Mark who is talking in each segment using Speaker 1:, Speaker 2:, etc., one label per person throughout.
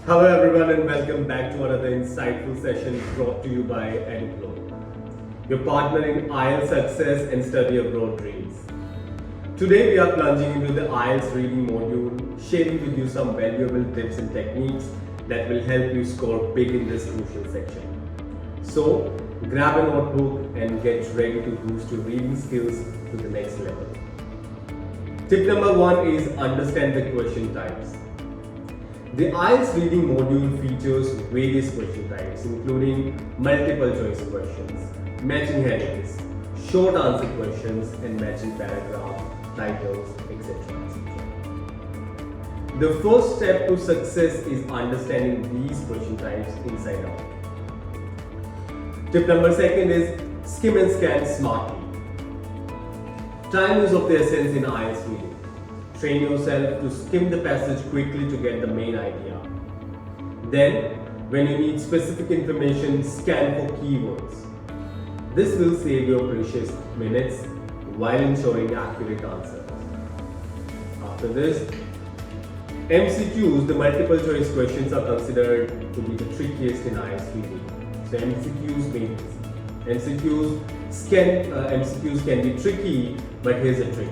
Speaker 1: Hello everyone and welcome back to another insightful session brought to you by Eduplor, your partner in IELTS success and study abroad dreams. Today we are plunging into the IELTS reading module, sharing with you some valuable tips and techniques that will help you score big in this crucial section. So grab a notebook and get ready to boost your reading skills to the next level. Tip number 1 is understand the question types. The IELTS reading module features various question types including multiple choice questions, matching headings, short answer questions and matching paragraph, titles, etc. The first step to success is understanding these question types inside out. Tip number 2 is skim and scan smartly. Time is of the essence in IELTS reading. Train yourself to skim the passage quickly to get the main idea. Then, when you need specific information, scan for keywords. This will save your precious minutes while ensuring accurate answers. After this, MCQs, the multiple choice questions, are considered to be the trickiest in IELTS reading. So MCQs mean MCQs can be tricky, but here's a trick.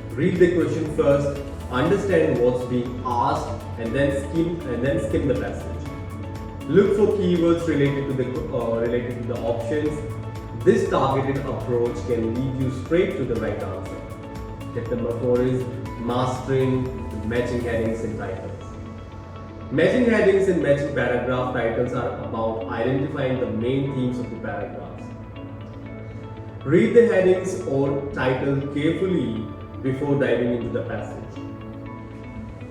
Speaker 1: Read the question first, understand what's being asked, and then skim the passage. Look for keywords related to the options. This targeted approach can lead you straight to the right answer. Tip number 4 is mastering matching headings and titles. Matching headings and matching paragraph titles are about identifying the main themes of the paragraphs. Read the headings or title carefully before diving into the passage.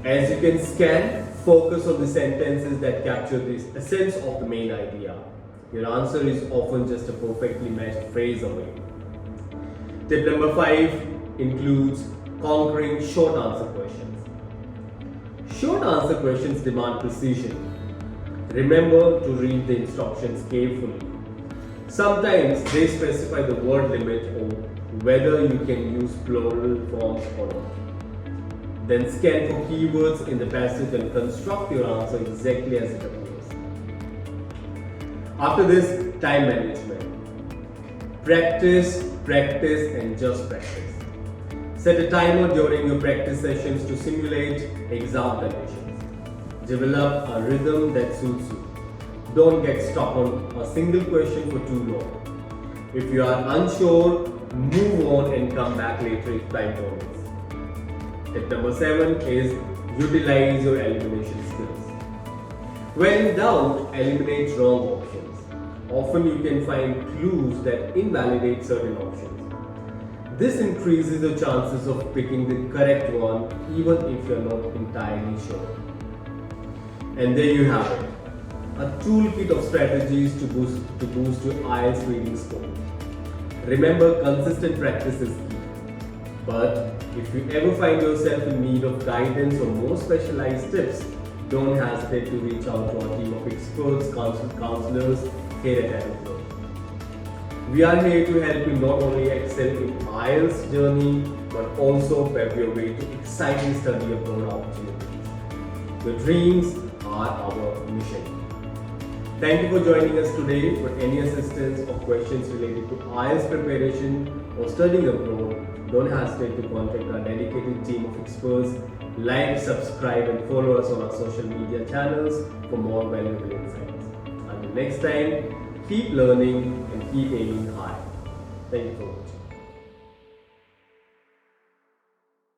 Speaker 1: As you can scan, focus on the sentences that capture the essence of the main idea. Your answer is often just a perfectly matched phrase away. Tip number 5 includes conquering short answer questions. Short answer questions demand precision. Remember to read the instructions carefully. Sometimes they specify the word limit or whether you can use plural forms or not. Then scan for keywords in the passage and construct your answer exactly as it appears. After this, time management. Practice, and just practice. Set a timer during your practice sessions to simulate exam conditions. Develop a rhythm that suits you. Don't get stuck on a single question for too long. If you are unsure, move on and come back later if time permits. Tip number 7 is utilize your elimination skills. When in doubt, eliminate wrong options. Often you can find clues that invalidate certain options. This increases your chances of picking the correct one even if you are not entirely sure. And there you have it. A toolkit of strategies to boost your IELTS reading score. Remember, consistent practice is key. But if you ever find yourself in need of guidance or more specialized tips, don't hesitate to reach out to our team of experts, counselors here at Eduplor. We are here to help you not only excel in IELTS journey, but also pave your way to exciting study abroad opportunities. Your dreams are our mission. Thank you for joining us today. For any assistance or questions related to IELTS preparation or studying abroad, don't hesitate to contact our dedicated team of experts. Like, subscribe and follow us on our social media channels for more valuable insights. Until next time, keep learning and keep aiming high. Thank you for watching.